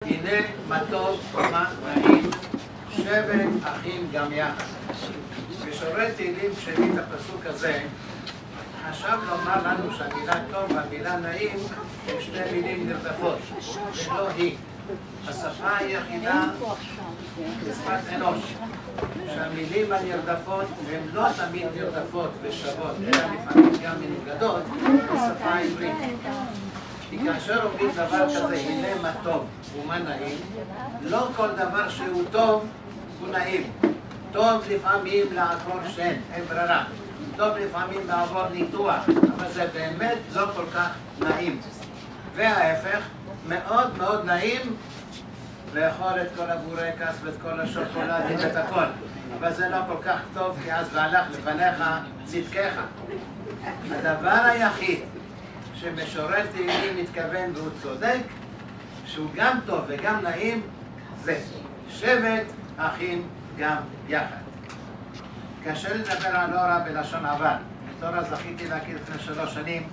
הנה מה טוב ומה נעים, שבת אחים גם יחד. בשורי תהילים כשהביא את הפסוק הזה, חשב לומר לנו שהמילה טוב והמילה נעים הם שתי מילים נרדפות, ולא היא. השפה היחידה בשפת אנוש, שהמילים הנרדפות הן לא תמיד נרדפות ושוות, אלא לפעמים גם מנוגדות בשפה העברית. כי כאשר אומרים דבר כזה, הנה מה טוב ומה נעים, לא כל דבר שהוא טוב הוא נעים. טוב לפעמים לעקור שן, אין ברירה. טוב לפעמים לעבור ניתוח, אבל זה באמת לא כל כך נעים. וההפך, מאוד מאוד נעים לאכול את כל הבורקס ואת כל השוקולדים ואת הכל. אבל זה לא כל כך טוב, כי אז והלך לפניך צדקך. הדבר היחיד שמשורר תהילים מתכוון והוא צודק, שהוא גם טוב וגם נעים, זה שבת אחים גם יחד. קשה לדבר על אורה בלשון עבר. את אורה זכיתי להכיר לפני 3 שנים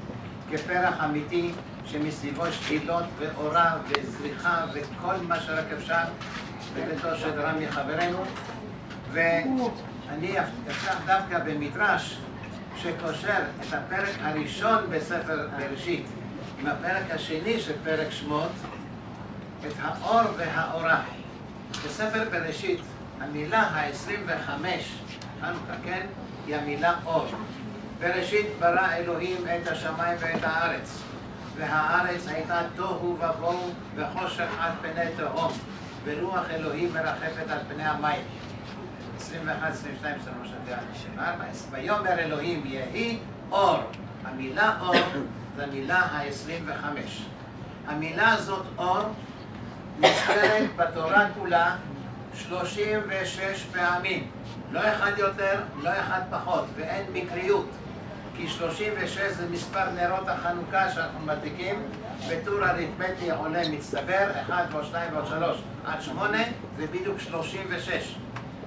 כפרח אמיתי שמסביבו שקילות ואורה וזריחה וכל מה שרק אפשר בביתו של רמי חברנו. ואני אפתח דווקא במדרש שקושר את הפרק הראשון בספר בראשית עם הפרק השני של פרק שמות, את האור והאורה. בספר בראשית המילה ה-25, חנוכה, כן, היא המילה אור. בראשית ברא אלוהים את השמיים ואת הארץ, והארץ הייתה תוהו ובוהו וחושך על פני תהום, ורוח אלוהים מרחפת על פני המים. 21, 22, 23, 24. ויאמר אלוהים יהי אור. המילה אור זה המילה ה-25. המילה הזאת אור נזכרת בתורה כולה 36 פעמים. לא אחד יותר, לא אחד פחות, ואין מקריות. כי 36 זה מספר נרות החנוכה שאנחנו מדליקים, בטור אריתמטי עולה מצטבר, 1 ועוד 2 ועוד 3 עד 8, זה בדיוק 36.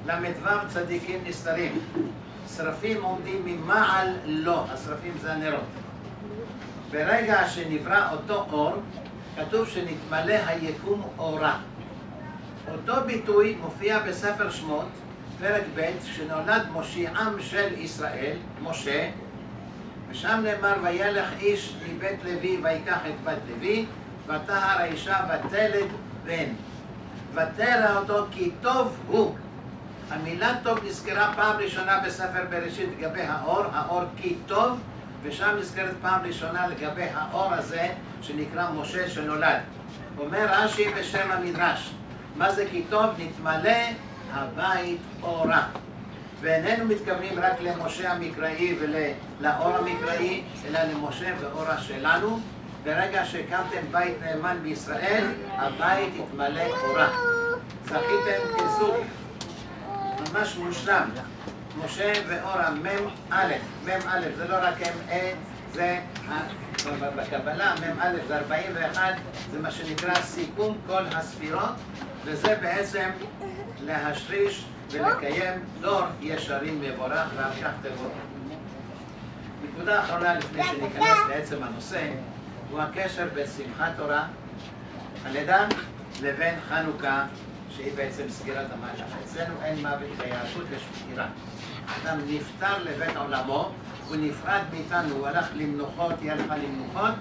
למדבר צדיקים נסתרים. שרפים עומדים ממעל לא, השרפים זה הנרות. ברגע שנברא אותו אור, כתוב שנתמלא היקום אורה. אותו ביטוי מופיע בספר שמות, פרק ב', שנולד מושיעם של ישראל, משה, ושם נאמר וילך איש מבית לוי ויקח את בת לוי, ותהר האישה ותלד בן. ותרא אותו כי טוב הוא. המילה טוב נזכרה פעם ראשונה בספר בראשית לגבי האור, האור כי טוב, ושם נזכרת פעם ראשונה לגבי האור הזה שנקרא משה שנולד. אומר רש"י בשם המדרש, מה זה כי טוב? נתמלא הבית אורה. ואיננו מתכוונים רק למשה המקראי ולאור המקראי, אלא למשה ואורה שלנו. ברגע שהקמתם בית נאמן בישראל, הבית יתמלא אורה. זכיתם כזוג ממש מושלם. משה ואורה, מ"א, מ"א, זה לא רק מ"א, זה בקבלה, מ"א זה 41, זה מה שנקרא סיכום כל הספירות, וזה בעצם להשריש ולקיים דור ישרים מבורך, ועל כך תבורך. נקודה אחרונה לפני שניכנס לעצם הנושא, הוא הקשר בין שמחת תורה, הלידה, לבין חנוכה, שהיא בעצם סגירת המעגל. אצלנו אין מוות ביהדות, יש פטירה. אדם נפטר לבית עולמו, הוא נפרד מאיתנו, הוא הלך למנוחות, היא הלכה למנוחות.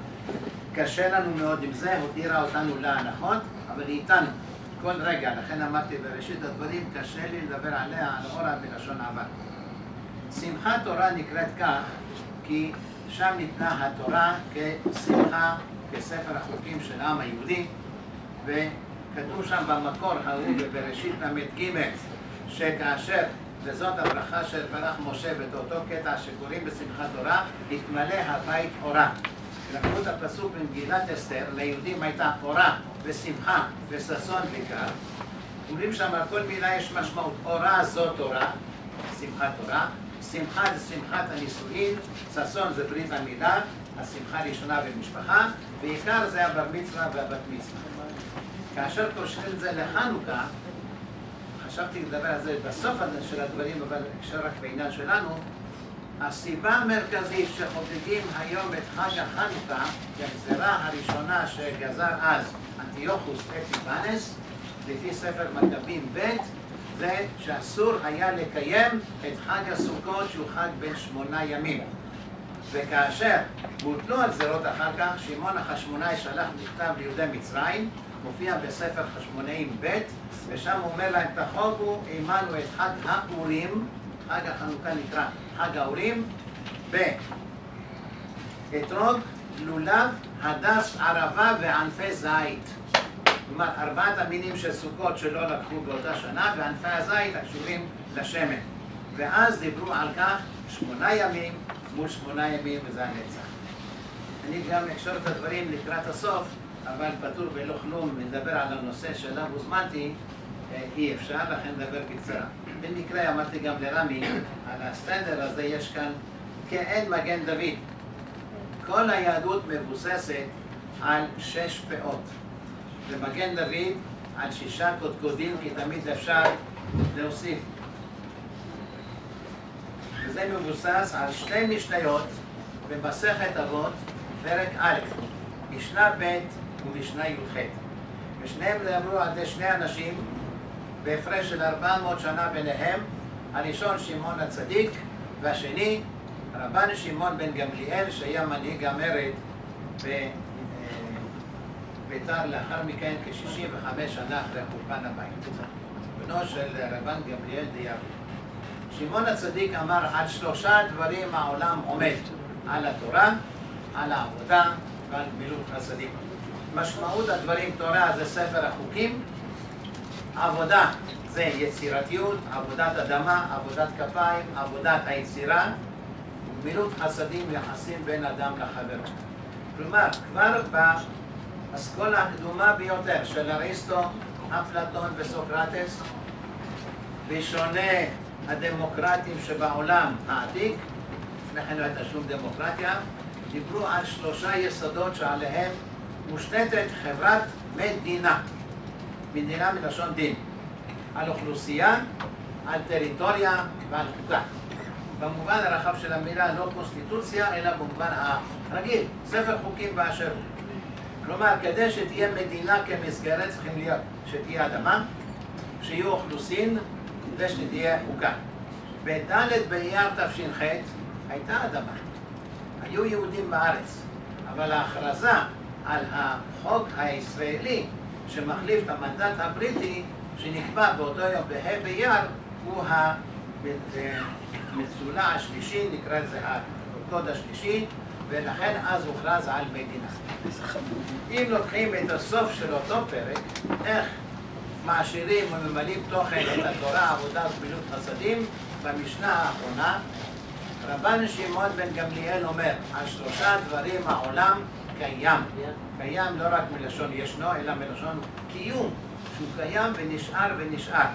קשה לנו מאוד עם זה, הותירה אותנו להנחות, אבל היא איתנו כל רגע. לכן אמרתי בראשית הדברים, קשה לי לדבר עליה, על אורה בלשון עבר. שמחת תורה נקראת כך, כי שם ניתנה התורה כשמחה, כספר החוקים של העם היהודי, כתוב שם במקור ההוא בבראשית ל"ג, שכאשר, וזאת הברכה של ברך משה באותו קטע שקוראים בשמחת תורה, התמלא הבית אורה. לקחו את הפסוק במגילת אסתר, ליהודים הייתה אורה ושמחה וששון בעיקר. אומרים שם על כל מילה יש משמעות. אורה זאת תורה, שמחת תורה, שמחה זה שמחת הנישואין, ששון זה ברית המילה, השמחה הראשונה במשפחה, בעיקר זה הבר מצווה והבת מצווה. כאשר קושרים את זה לחנוכה, חשבתי לדבר על זה בסוף של הדברים, אבל אפשר רק בעניין שלנו, הסיבה המרכזית שחוגגים היום את חג החנוכה, היא הגזרה הראשונה שגזר אז אנטיוכוס אפיפנס, לפי ספר מכבים ב', זה שאסור היה לקיים את חג הסוכות שהוא חג בן 8 ימים. וכאשר בוטלו הגזרות אחר כך, שמעון החשמונאי שלח מכתב ליהודי מצרים, מופיע בספר חשמונאים ב', ושם הוא אומר להם, תחוגו עמנו את חג האורים, חג החנוכה נקרא חג האורים, באתרוג, לולב, הדס, ערבה וענפי זית. כלומר, 4 המינים של סוכות שלא לקחו באותה שנה, וענפי הזית הקשורים לשמן. ואז דיברו על כך 8 ימים מול 8 ימים, וזה הנצח. אני גם אקשור את הדברים לקראת הסוף, אבל פטור בלא כלום, נדבר על הנושא שאליו הוזמנתי, אי אפשר, לכן נדבר בקצרה. במקרה אמרתי גם לרמי, על הסטנדר הזה יש כאן כאין מגן דוד. כל היהדות מבוססת על 6 פאות. ומגן דוד על 6 קודקודים, כי תמיד אפשר להוסיף. וזה מבוסס על 2 משניות במסכת אבות, פרק א', משנה ב' ומשנה י"ח. ושניהם נאמרו על ידי 2 אנשים בהפרש של 400 שנה ביניהם, הראשון שמעון הצדיק והשני רבן שמעון בן גמליאל, שהיה מנהיג המרד בביתר לאחר מכן כ-65 שנה אחרי חורבן הבית. בנו של רבן גמליאל דיאבי. שמעון הצדיק אמר, על 3 דברים העולם עומד, על התורה, על העבודה ועל גמילות חסדים. משמעות הדברים, תורה זה ספר החוקים, עבודה זה יצירתיות, עבודת אדמה, עבודת כפיים, עבודת היצירה, גמילות חסדים, יחסים בין אדם לחברו. כלומר, כבר באסכולה הקדומה ביותר של אריסטו, אפלטון וסוקרטס, בשונה הדמוקרטים שבעולם העתיק, לפני כן לא הייתה שום דמוקרטיה, דיברו על 3 יסודות שעליהם מושתתת חברת מדינה. מדינה מלשון דין. על אוכלוסייה, על טריטוריה ועל חוקה. במובן הרחב של המילה, לא קונסטיטוציה, אלא במובן הרגיל, ספר חוקים באשר הוא. כלומר, כדי שתהיה מדינה כמסגרת, צריכים להיות שתהיה אדמה, שיהיו אוכלוסין ושתהיה חוקה. בד' באייר תש"ח הייתה אדמה. היו יהודים בארץ, אבל ההכרזה על החוק הישראלי שמחליף את המנדט הבריטי שנקבע באותו יום בה' באייר הוא המצולה השלישי, נקרא לזה הקוד השלישי, ולכן אז הוכרז על מדינה. אם לוקחים את הסוף של אותו פרק, איך מעשירים וממלאים תוכן את התורה, עבודה וגמילות חסדים, במשנה האחרונה, רבן שמעון בן גמליאל אומר, על 3 דברים העולם קיים. קיים לא רק מלשון ישנו, אלא מלשון קיום, שהוא קיים ונשאר ונשאר.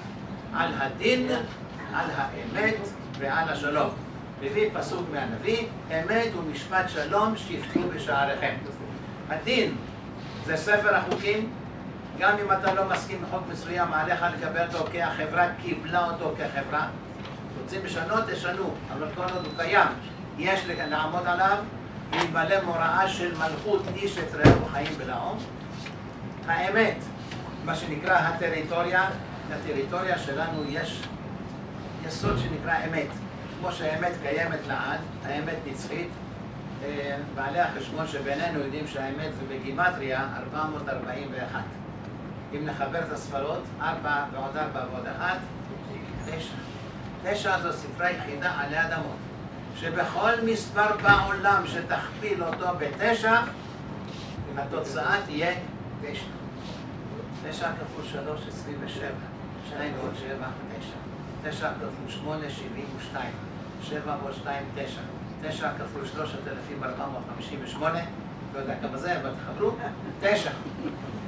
על הדין, על האמת ועל השלום. מביא פסוק מהנביא, אמת ומשפט שלום שפטו בשעריכם. הדין זה ספר החוקים, גם אם אתה לא מסכים לחוק מסוים, עליך לקבל אותו כי החברה קיבלה אותו כחברה. רוצים לשנות, תשנו, אבל כל עוד הוא קיים, יש לעמוד עליו, להימלא מוראה של מלכות איש את רעהו חיים בלעו. האמת, מה שנקרא הטריטוריה, לטריטוריה שלנו יש יסוד שנקרא אמת. כמו שהאמת קיימת לעד, האמת נצחית, בעלי החשבון שבינינו יודעים שהאמת זה בגימטריה 441. אם נחבר את הספרות, 4 ועוד 4 ועוד 1, 9. 9 זו ספרה יחידה עלי אדמות, שבכל מספר בעולם שתכפיל אותו ב9, התוצאה תהיה 9. 9 כפול 3, 27. 2 ועוד 7, 9. 9 כפול 8, 72. 7 ועוד 2, 9. 9 כפול 3,458. לא יודע כמה זה, אבל תחברו. 9.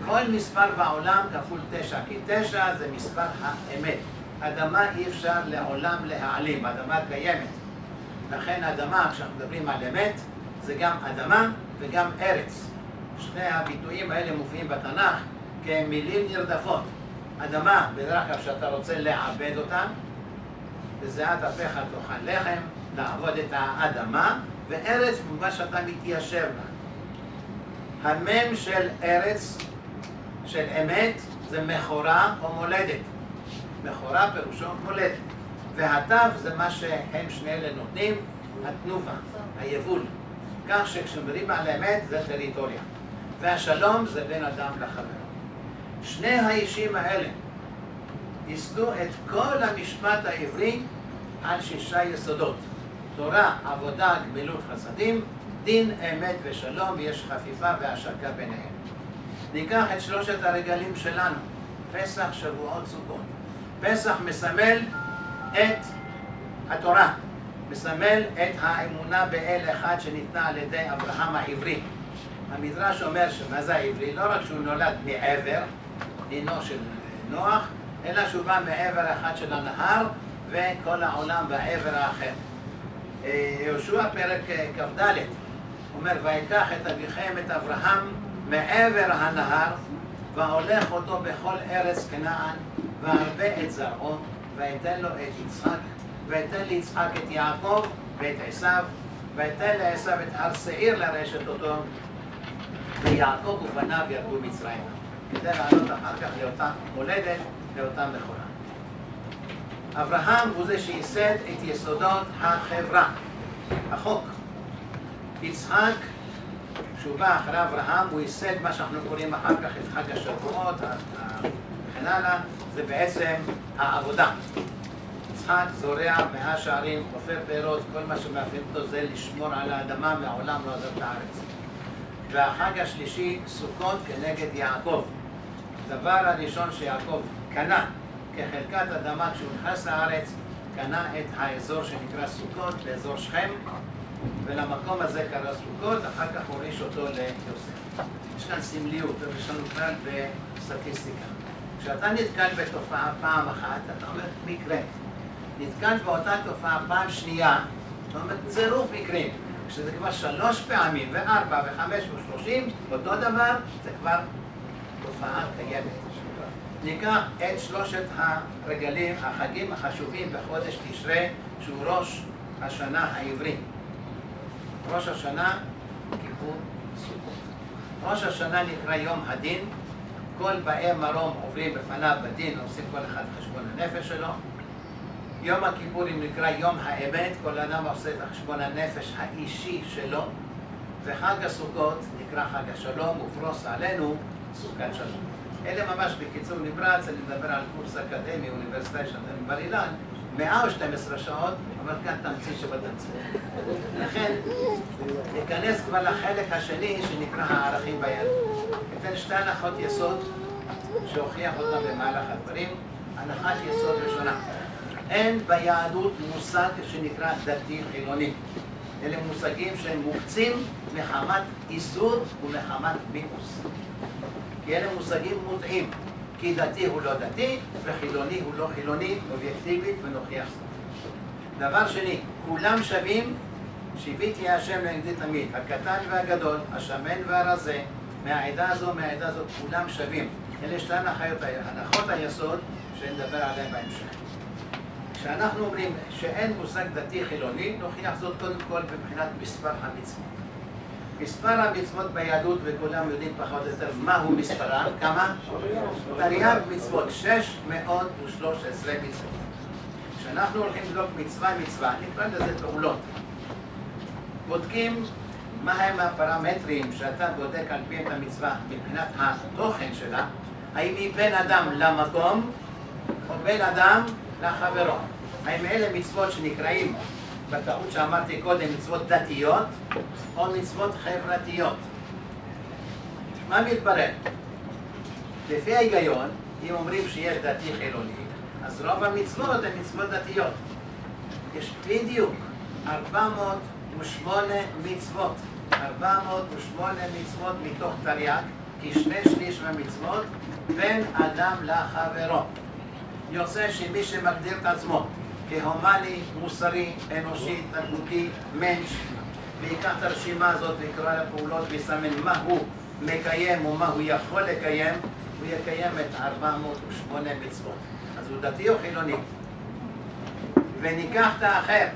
כל מספר בעולם כפול 9, כי 9 זה מספר האמת. אדמה אי אפשר לעולם להעלים, אדמה קיימת. לכן האדמה, כשאנחנו מדברים על אמת, זה גם אדמה וגם ארץ. שני הביטויים האלה מופיעים בתנ"ך כמילים נרדפות. אדמה, בדרך כלל שאתה רוצה לעבד אותה, בזיעת אפיך תאכל לחם, לעבוד את האדמה, וארץ במה שאתה מתיישב בה. המם של ארץ של אמת זה מכורה או מולדת. מכורה פירושו מולדת. והתו זה מה שהם שני אלה נותנים, התנובה, היבול. כך שכשמדברים על אמת זה טריטוריה. והשלום זה בין אדם לחברו. שני האישים האלה ייסדו את כל המשפט העברי על 6 יסודות. תורה, עבודה, גמילות חסדים, דין, אמת ושלום, ויש חפיפה והשקה ביניהם. ניקח את 3 הרגלים שלנו, פסח, שבועות, סוכות. פסח מסמל את התורה, מסמל את האמונה באל אחד שניתנה על ידי אברהם העברי. המדרש אומר שמה זה העברי? לא רק שהוא נולד מעבר, דינו של נוח, אלא שהוא בא מעבר אחד של הנהר וכל העולם בעבר האחר. יהושע פרק כ"ד אומר, ויקח את אביכם את אברהם מעבר הנהר והולך אותו בכל ארץ כנען והרבה את זרעו ויתן לו את יצחק ויתן ליצחק את יעקב ואת עשיו ויתן לעשיו את הר שעיר לרשת אותו ויעקב ובניו ירדו מצרימה כדי לעלות אחר כך לאותה מולדת, לאותה מכורה. אברהם הוא זה שייסד את יסודות החברה, החוק. יצחק, כשהוא בא אחרי אברהם, הוא ייסד מה שאנחנו קוראים אחר כך את חג השבועות וכן הלאה, זה בעצם העבודה. יצחק זורע 100 שערים, חופר פירות, כל מה שמאפיין אותו זה לשמור על האדמה מהעולם לא עזב את הארץ. והחג השלישי, סוכות כנגד יעקב. הדבר הראשון שיעקב קנה כחלקת אדמה כשהוא נכנס לארץ, קנה את האזור שנקרא סוכות באזור שכם, ולמקום הזה קרא סוכות, אחר כך הוריש אותו ליוסף. יש כאן סמליות, יש לנו כלל בסטטיסטיקה. כשאתה נתקל בתופעה פעם אחת, אתה אומר מקרה. נתקל באותה תופעה פעם שנייה, אתה אומר צירוף מקרים. כשזה כבר 3 פעמים, ו4 ו5 ו30, אותו דבר, זה כבר תופעה קיימת. ניקח את 3 הרגלים, החגים החשובים בחודש תשרי, שהוא ראש השנה העברי. ראש השנה, כיפור, סוכות. ראש השנה נקרא יום הדין. כל באי מרום עוברים בפניו בדין, עושים כל אחד חשבון הנפש שלו. יום הכיפורים נקרא יום האמת, כל אדם עושה את חשבון הנפש האישי שלו. וחג הסוכות נקרא חג השלום, ופרוס עלינו סוכת שלום. אלה ממש בקיצור נברץ, אני מדבר על קורס אקדמי, אוניברסיטאי של בר אילן, 112 שעות, אבל כאן תמצית שבתמצית. לכן, ניכנס כבר לחלק השני שנקרא הערכים ביהדות. ניתן 2 הנחות יסוד שהוכיח אותם במהלך הדברים. הנחת יסוד ראשונה, אין ביהדות מושג שנקרא דתי חילוני. אלה מושגים שהם מוקצים מחמת איסור ומחמת מיאוס. כי אלה מושגים מוטעים, כי דתי הוא לא דתי וחילוני הוא לא חילוני, אובייקטיבית ונוכיח זאת. דבר שני, כולם שווים, שיביתי השם לנגדי תמיד, הקטן והגדול, השמן והרזה, מהעדה הזו, מהעדה הזאת, כולם שווים. אלה 2 הנחות היסוד שנדבר עליהן בהמשך. כשאנחנו אומרים שאין מושג דתי חילוני, נוכיח זאת קודם כל בבחינת מספר המצוות. מספר המצוות ביהדות, וכולם יודעים פחות או יותר מהו מספרם, כמה? תרי"ג מצוות, 613 מצוות. כשאנחנו הולכים לבדוק מצווה, נקרא לזה פעולות. בודקים מהם הפרמטרים שאתה בודק על פי את המצווה מבחינת התוכן שלה, האם היא בין אדם למקום או בין אדם לחברו. האם אלה מצוות שנקראים, בטעות שאמרתי קודם, מצוות דתיות או מצוות חברתיות. מה מתברר? לפי ההיגיון, אם אומרים שיש דתי חילוני, אז רוב המצוות הן מצוות דתיות. יש בדיוק 408 מצוות. 408 מצוות מתוך תרי"ג, כי 2/3 מהמצוות בין אדם לחברו. יוצא שמי שמגדיר את עצמו כהומני, מוסרי, אנושי, תרבותי, מנש, ויקח את הרשימה הזאת ויקרא לפעולות ויסמן מה הוא מקיים ומה הוא יכול לקיים, הוא יקיים את 408 מצוות. אז הוא דתי או חילוני? וניקח את האחר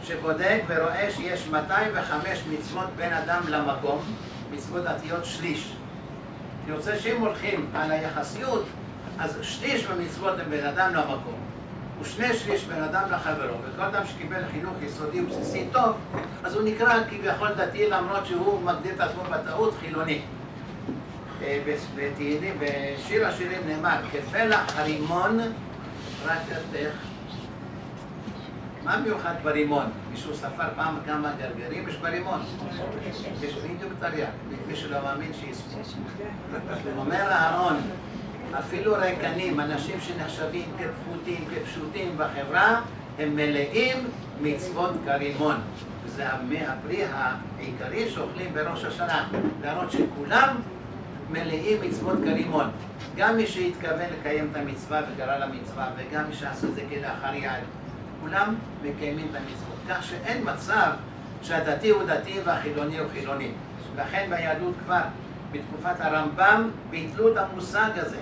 שבודק ורואה שיש 205 מצוות בין אדם למקום, מצוות דתיות 1/3. יוצא שאם הולכים על היחסיות, אז שליש במצוות הם בין אדם למקום, ושני שליש בין אדם לחברו, וכל אדם שקיבל חינוך יסודי ובסיסי טוב, אז הוא נקרא כביכול דתי, למרות שהוא מגדיר את עצמו בטעות חילוני. בשיר השירים נאמר, כפלח הרימון, רק איך? מה מיוחד ברימון? מישהו ספר פעם כמה גרגרים יש ברימון? יש בדיוק תרי"ג, מי שלא מאמין שיספור. אומר אהרון, אפילו ריקנים, אנשים שנחשבים כפחותים, כפשוטים בחברה, הם מלאים מצוות כרימון. וזה הפרי העיקרי שאוכלים בראש השנה, להראות שכולם מלאים מצוות כרימון. גם מי שהתכוון לקיים את המצווה וקרא למצווה, וגם מי שעשו את זה כלאחר יד, כולם מקיימים את המצוות. כך שאין מצב שהדתי הוא דתי והחילוני הוא חילוני. לכן ביהדות כבר, בתקופת הרמב"ם, ביטלו את המושג הזה.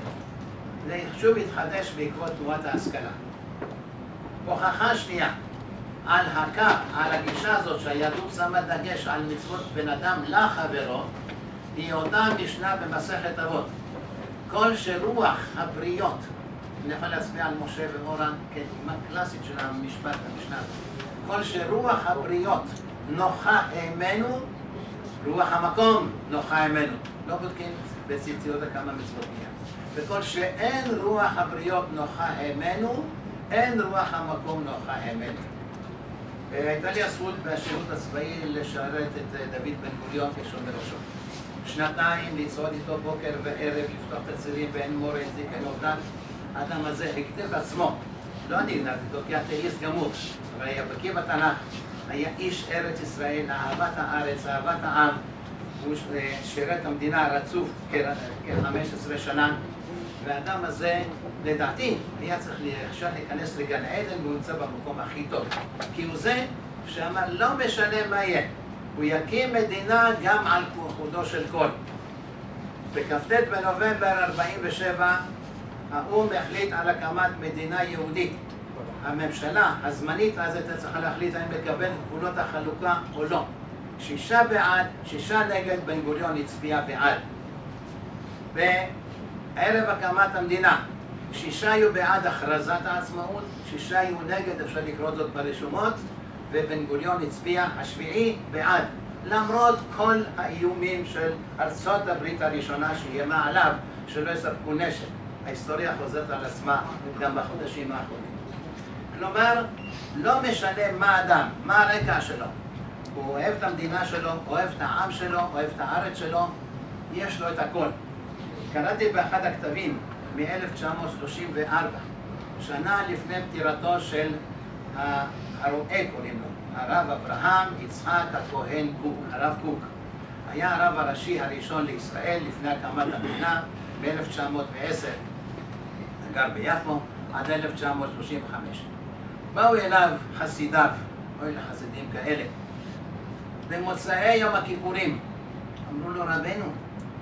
זה שוב התחדש בעקבות תנועת ההשכלה. הוכחה שנייה, על הגישה הזאת שהיהדות שמה דגש על מצוות בין אדם לחברו, היא אותה משנה במסכת אבות. כל שרוח הבריות, אני יכול להצביע על משה ואורן כדוגמה קלאסית של המשפט במשנה הזאת. כל שרוח הבריות נוחה עמנו, רוח המקום נוחה עמנו. לא בודקים בציציות כמה מצוות נהיה. וכל שאין רוח הבריות נוחה עמנו, אין רוח המקום נוחה עמנו. הייתה לי הזכות בשירות הצבאי לשרת את דוד בן גוריון כשומר ראשו. שנתיים לצעוד איתו בוקר וערב, לפתוח את הצירים ואין מורה, זיק, אין אובדן. האדם הזה הגדיר את עצמו, לא אני הגדרתי אותו, כי אתאיסט גמור, אבל היה בקיא בתנ"ך, היה איש ארץ ישראל, אהבת הארץ, אהבת העם, הוא שירת המדינה רצוף כ-15 שנה, והאדם הזה, לדעתי, היה צריך עכשיו להיכנס לגן עדן והוא נמצא במקום הכי טוב, כי הוא זה שאמר, לא משנה מה יהיה, הוא יקים מדינה גם על חודו של כל. בכ"ט בנובמבר 47, האו"ם החליט על הקמת מדינה יהודית. הממשלה הזמנית אז הייתה צריכה להחליט האם לקבל את גבולות החלוקה או לא. 6 בעד, 6 נגד, בן גוריון הצביע בעד. בערב הקמת המדינה, 6 היו בעד הכרזת העצמאות, 6 היו נגד, אפשר לקרוא זאת ברשומות, ובן גוריון הצביע השביעי בעד. למרות כל האיומים של ארצות הברית הראשונה שאיימה עליו שלא יספקו נשק. ההיסטוריה חוזרת על עצמה גם בחודשים האחרונים. כלומר, לא משנה מה אדם, מה הרקע שלו. הוא אוהב את המדינה שלו, אוהב את העם שלו, אוהב את הארץ שלו, יש לו את הכל. קראתי באחד הכתבים מ-1934, שנה לפני פטירתו של הרועה קוראים לו, הרב אברהם יצחק הכהן קוק, הרב קוק. היה הרב הראשי הראשון לישראל לפני הקמת המדינה ב-1910. גר ביפו עד 1935. באו אליו חסידיו, אוי לחסידים כאלה, במוצאי יום הכיפורים. אמרו לו, רבנו,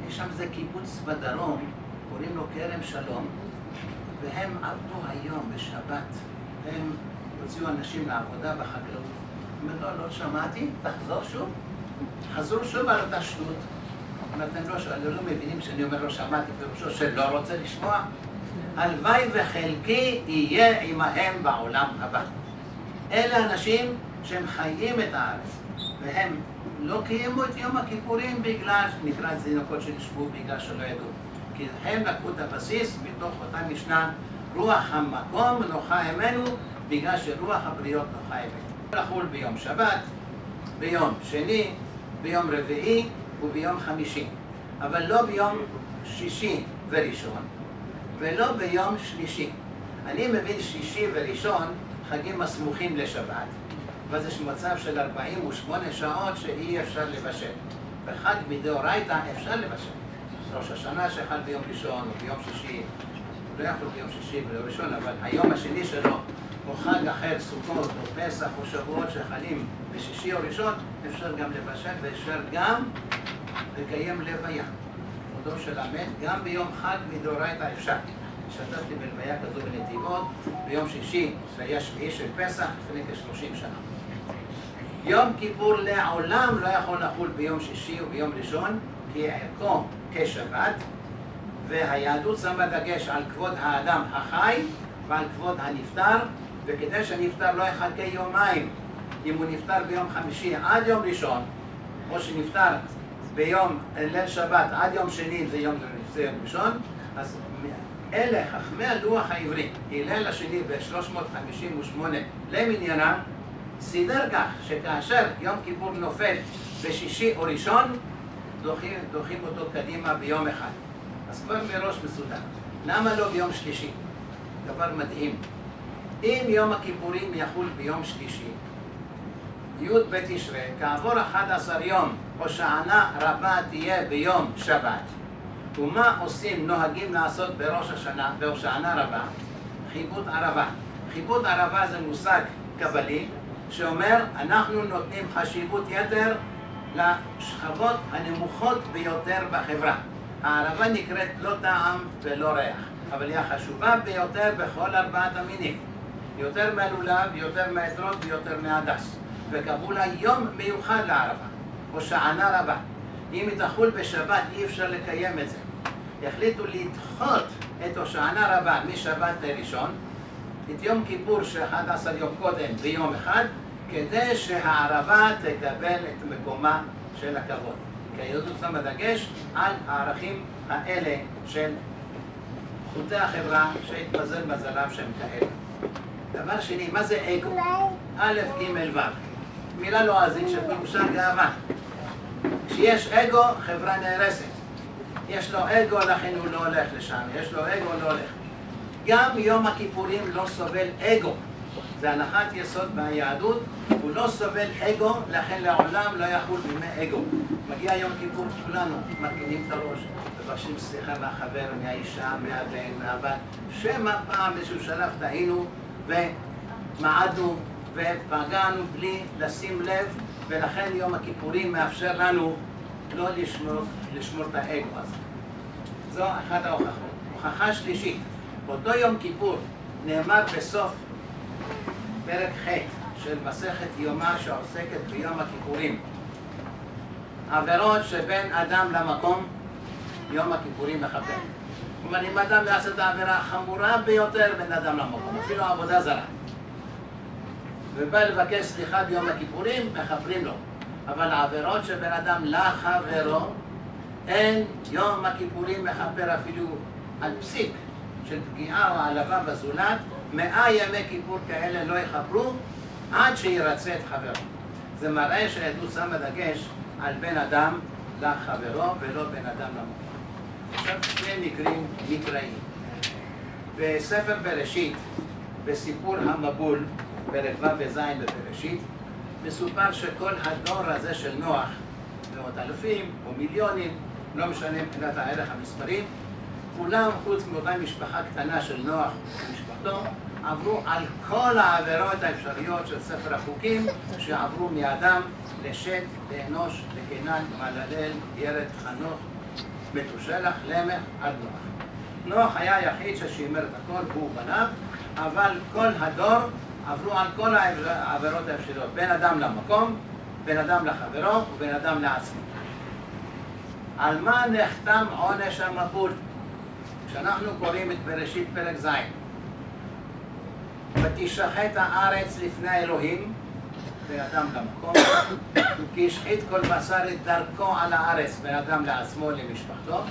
יש שם זה קיבוץ בדרום, קוראים לו כרם שלום, והם עבדו היום בשבת, הם הוציאו אנשים לעבודה בחקלאות. אומר לו, לא שמעתי, תחזור שוב. חזרו שוב על אותה שטות. אתם לא מבינים שאני אומר לא שמעתי, פירושו שלא רוצה לשמוע. הלוואי וחלקי יהיה עמהם בעולם הבא. אלה אנשים שהם חיים את הארץ, והם לא קיימו את יום הכיפורים בגלל, נקרא את זינוקות שנשבו בגלל שלא ידעו. כי הם לקחו את הבסיס מתוך אותה משנה, רוח המקום נוחה עמנו, בגלל שרוח הבריות נוחה עמנו. לחול ביום שבת, ביום שני, ביום רביעי וביום חמישי, אבל לא ביום שישי וראשון, ולא ביום שלישי. אני מבין שישי וראשון חגים הסמוכים לשבת, וזה מצב של 48 שעות שאי אפשר לבשל. בחג מדאורייתא אפשר לבשל. ראש השנה שחל ביום ראשון או ביום שישי, לא יכול ביום שישי ולא ראשון, אבל היום השני שלו, או חג אחר, סוכות או פסח או שבועות שחלים בשישי או ראשון, אפשר גם לבשל ואפשר גם לקיים לוויה. כבודו של המת, גם ביום חג מדאורייתא אפשר. השתתפתי בלוויה כזו בנתיבות, ביום שישי, זה היה שביעי של פסח, לפני כ-30 שנה. יום כיפור לעולם לא יכול לחול ביום שישי וביום ראשון, כי ערכו כשבת, והיהדות שמה דגש על כבוד האדם החי ועל כבוד הנפטר, וכדי שהנפטר לא יחכה יומיים, אם הוא נפטר ביום חמישי עד יום ראשון, או שנפטר ביום ליל שבת עד יום שני, זה יום ראשון, אז אלה חכמי הלוח העברי, הלל השני ב-358 למניינם, סידר כך שכאשר יום כיפור נופל בשישי או ראשון, דוחים אותו קדימה ביום אחד. אז כבר מראש מסודר. למה לא ביום שלישי? דבר מדהים. אם יום הכיפורים יחול ביום שלישי, י' בתשרי, כעבור 11 יום, הושענא רבה תהיה ביום שבת. ומה עושים, נוהגים לעשות בראש השנה, בהושענא רבה? חיבוט ערבה. חיבוט ערבה זה מושג קבלי, שאומר, אנחנו נותנים חשיבות יתר לשכבות הנמוכות ביותר בחברה. הערבה נקראת לא טעם ולא ריח, אבל היא החשובה ביותר בכל 4 המינים. יותר מהלולב, יותר מהאתרוג ויותר מהדס. וקבעו לה יום מיוחד לערבה, הושענא רבה. אם היא תחול בשבת אי אפשר לקיים את זה. החליטו לדחות את הושענא רבה משבת לראשון, את יום כיפור ש11 יום קודם ביום אחד, כדי שהערבה תקבל את מקומה של הכבוד. כי היהדות שמה דגש על הערכים האלה של חוטי החברה שהתמזל מזלם שהם כאלה. דבר שני, מה זה אגו? א', ג', ו'. מילה לועזית שפירושה גאווה. כשיש אגו, חברה נהרסת. יש לו אגו, לכן הוא לא הולך לשם. יש לו אגו, לא הולך. גם יום הכיפורים לא סובל אגו. זה הנחת יסוד ביהדות, הוא לא סובל אגו, לכן לעולם לא יחול בימי אגו. מגיע יום כיפור, כולנו מרכינים את הראש, מבקשים סליחה מהחבר, מהאישה, מהבן, מהבת, שמא פעם באיזשהו שלב טעינו ומעדנו ופגענו בלי לשים לב, ולכן יום הכיפורים מאפשר לנו לא לשמור את האגו הזה. זו אחת ההוכחות. הוכחה שלישית, באותו יום כיפור נאמר בסוף פרק ח' של מסכת יומא שעוסקת ביום הכיפורים. עבירות שבין אדם למקום, יום הכיפורים מכפר. כלומר, אם אדם יעשה את העבירה החמורה ביותר בין אדם למקום, אפילו עבודה זרה, ובא לבקש סליחה ביום הכיפורים, מכפרים לו. אבל העבירות שבין אדם לחברו, אין יום הכיפורים מכפר אפילו על פסיק של פגיעה או העלבה בזולת. 100 ימי כיפור כאלה לא יכפרו עד שירצה את חברו. זה מראה שהיהדות שמה דגש על בין אדם לחברו ולא בין אדם למקום. עכשיו שני מקרים מקראיים. בספר בראשית, בסיפור המבול, פרק ו' וז' בבראשית, מסופר שכל הדור הזה של נוח, מאות אלפים או מיליונים, לא משנה מבחינת הערך המספרים, כולם חוץ מאותה משפחה קטנה של נוח ומשפחתו, עברו על כל העבירות האפשריות של ספר החוקים שעברו מאדם לשת, לאנוש, לקינן, מללל, ירד, חנוך, מתושלח, למך, עד נוח. נוח היה היחיד ששימר את הכל, הוא בניו, אבל כל הדור עברו על כל העבירות האפשריות, בין אדם למקום, בין אדם לחברו ובין אדם לעצמו. על מה נחתם עונש המבול? כשאנחנו קוראים את בראשית פרק ז', ותשחט הארץ לפני האלוהים, בין אדם למקום, כי השחית כל בשר את דרכו על הארץ, בין אדם לעצמו למשפחתו,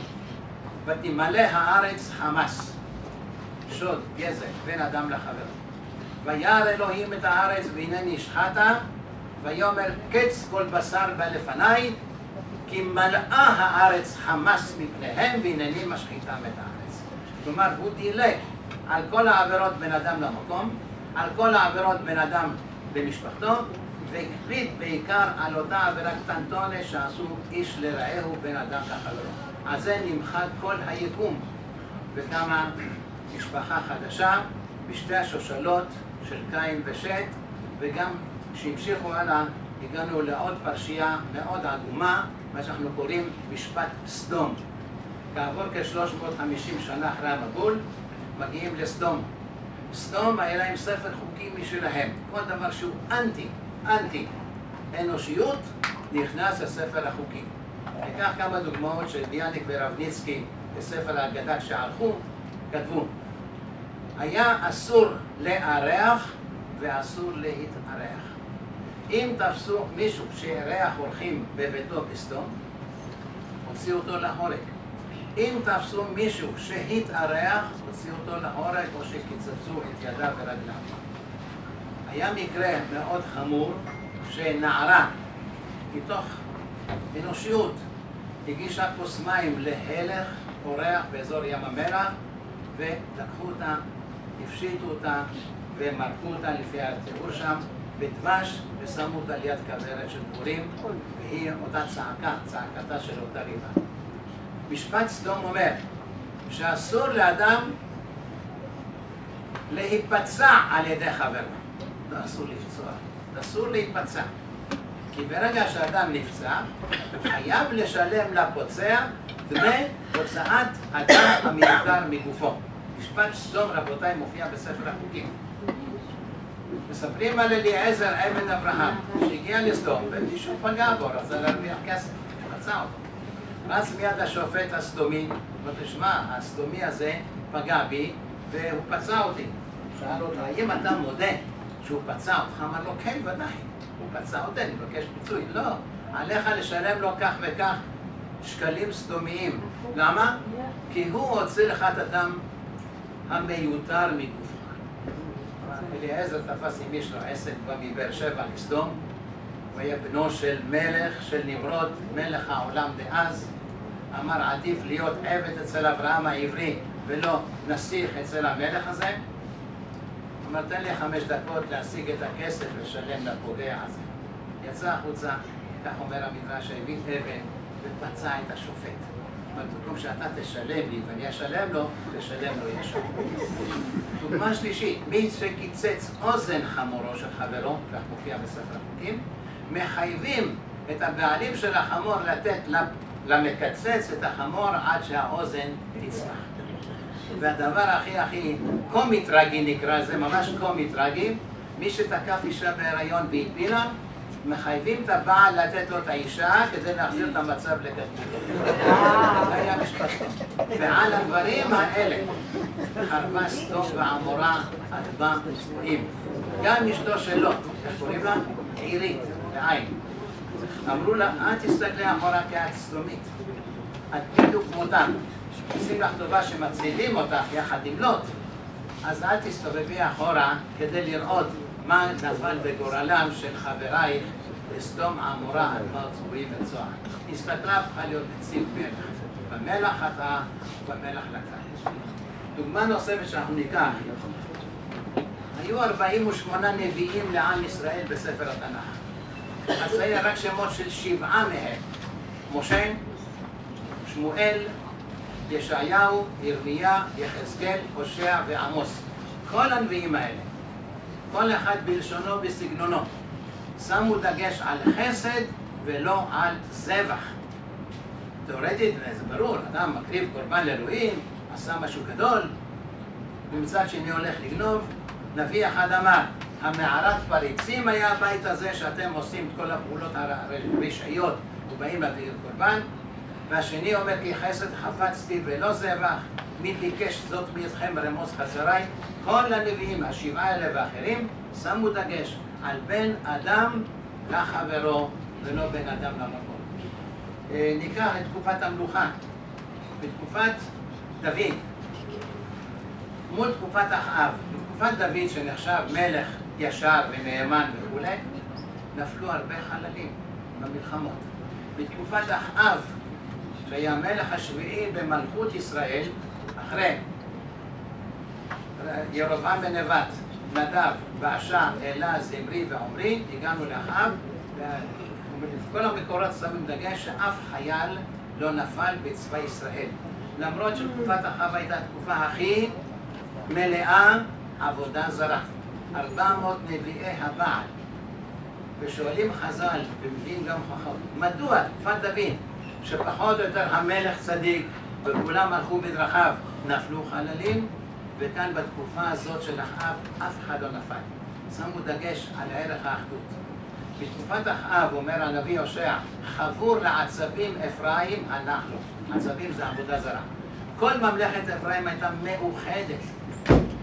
ותמלא הארץ חמס, שוד, גזל, בין אדם לחברו. וירא אלוהים את הארץ והנה נשחטה, ויאמר קץ כל בשר בא לפניי, כי מלאה הארץ חמס מפניהם והנני משחיתם את הארץ. כלומר, הוא דילג על כל העבירות בין אדם למקום, על כל העבירות בין אדם למשפחתו, והקפיד בעיקר על אותה עבירה קטנטונת שעשו איש לרעהו בין אדם לחברו. על זה נמחק כל היקום, וקמה משפחה חדשה בשתי השושלות של קין ושת, וגם כשהמשיכו הלאה הגענו לעוד פרשייה מאוד עגומה, מה שאנחנו קוראים משפט סדום. כעבור כ-350 שנה אחרי המבול, מגיעים לסדום. סדום היה להם ספר חוקים משלהם. כל דבר שהוא אנטי אנושיות, נכנס לספר החוקים. ניקח כמה דוגמאות של ביאליק ורבניצקי בספר ההגדה כשערכו, כתבו, היה אסור לארח ואסור להתארח. אם תפסו מישהו שאירח אורחים בביתו בסדום, הוציאו אותו להורג. אם תפסו מישהו שהתארח, הוציאו אותו להורג או שקיצצו את ידיו ורגליו. היה מקרה מאוד חמור שנערה מתוך אנושיות הגישה כוס מים להלך אורח באזור ים המלח ולקחו אותה, הפשיטו אותה ומרקו אותה לפי התיאור שם בדבש ושמו אותה ליד כוורת של דבורים והיא אותה צעקתה של אותה ריבה. משפט סדום אומר שאסור לאדם להיפצע על ידי חברו. לא אסור לפצוע, אסור להיפצע. כי ברגע שאדם נפצע, הוא חייב לשלם לפוצע דמי הוצאת הדם המיותר מגופו. משפט סדום, רבותיי, מופיע בספר החוקים. מספרים על אליעזר עבד אברהם, שהגיע לסדום ומישהו פגע בו, רצה להרוויח כסף, פצע אותו. רץ מיד השופט הסדומי, ותשמע, הסדומי הזה פגע בי והוא פצע אותי. שאל אותו, האם אתה מודה שהוא פצע אותך? אמר לו, כן, ודאי. הוא פצע אותי, אני מבקש פיצוי. לא, עליך לשלם לו כך וכך שקלים סדומיים. למה? כי הוא הוציא לך את הדם המיותר מגופך. אליעזר תפס עם איש לו עסק מבאר שבע לסדום. הוא היה בנו של מלך, של נמרוד, מלך העולם דאז. אמר עדיף להיות עבד אצל אברהם העברי ולא נסיך אצל המלך הזה. אמר תן לי 5 דקות להשיג את הכסף ולשלם לפוגע הזה. יצא החוצה, כך אומר המדרש, הביא אבן ופצע את השופט. אמר במקום שאתה תשלם לי ואני אשלם לו, תשלם לו ישר. דוגמה שלישית, מי שקיצץ אוזן חמורו של חברו, כך מופיע בספר החוקים, מחייבים את הבעלים של החמור לתת למקצץ את החמור עד שהאוזן תצמח. והדבר הכי קומי טרגי נקרא, זה ממש קומי טרגי, מי שתקף אישה בהיריון והפילה, מחייבים את הבעל לתת לו את האישה כדי להחזיר את המצב לקדמותו. זה היה משפט טוב. ועל הדברים האלה חרבה סדום ועמורה אדמה צבועים. גם אשתו שלו, איך קוראים לה? עירית, בעין. אמרו לה, אל תסתכלי אחורה כי את סדומית. את בדיוק כמותם. עושים לך טובה שמצילים אותך יחד עם לוט, אז אל תסתובבי אחורה כדי לראות מה נפל בגורלם של חברייך בסדום עמורה אדמה צבועים וצועה. הסתתרה הפכה להיות נציב מלך. במלח חטאה ובמלח לקה. דוגמה נוספת שאנחנו ניקח, היו 48 נביאים לעם ישראל בספר התנ"ך. אציין רק שמות של 7 מהם, משה, שמואל, ישעיהו, ירמיה, יחזקאל, הושע ועמוס. כל הנביאים האלה, כל אחד בלשונו בסגנונו, שמו דגש על חסד ולא על זבח. תאורטית, זה ברור, אדם מקריב קורבן לאלוהים, עשה משהו גדול, ומצד שני הולך לגנוב. נביא אחד אמר, המערת פריצים היה הבית הזה שאתם עושים את כל הפעולות הרשעיות ובאים להביא קורבן. והשני אומר כי חסד חפצתי ולא זבח, מי ביקש זאת בידכם רמוס חצריי. כל הנביאים, 7 האלה ואחרים, שמו דגש על בין אדם לחברו ולא בין אדם למקום. ניקח את תקופת המלוכה, בתקופת דוד, מול תקופת אחאב. בתקופת דוד שנחשב מלך ישר ונאמן וכו', נפלו הרבה חללים במלחמות. בתקופת אחאב, שהיה המלך השביעי במלכות ישראל, אחרי ירבעם בן נבט, נדב, באשה, אלה, זמרי ועומרי, הגענו לאחאב, וכל המקורות שמים דגש שאף חייל לא נפל בצבא ישראל. למרות שתקופת אחאב הייתה התקופה הכי מלאה עבודה זרה. 400 נביאי הבעל. ושואלים חז"ל, ומביאים גם הוכחות, מדוע תקופת דוד, שפחות או יותר המלך צדיק וכולם הלכו בדרכיו, נפלו חללים, וכאן בתקופה הזאת של אחאב אף אחד לא נפל. שמו דגש על ערך האחדות. בתקופת אחאב אומר הנביא הושע, חבור לעצבים אפרים אנחנו. עצבים זה עבודה זרה. כל ממלכת אפרים הייתה מאוחדת,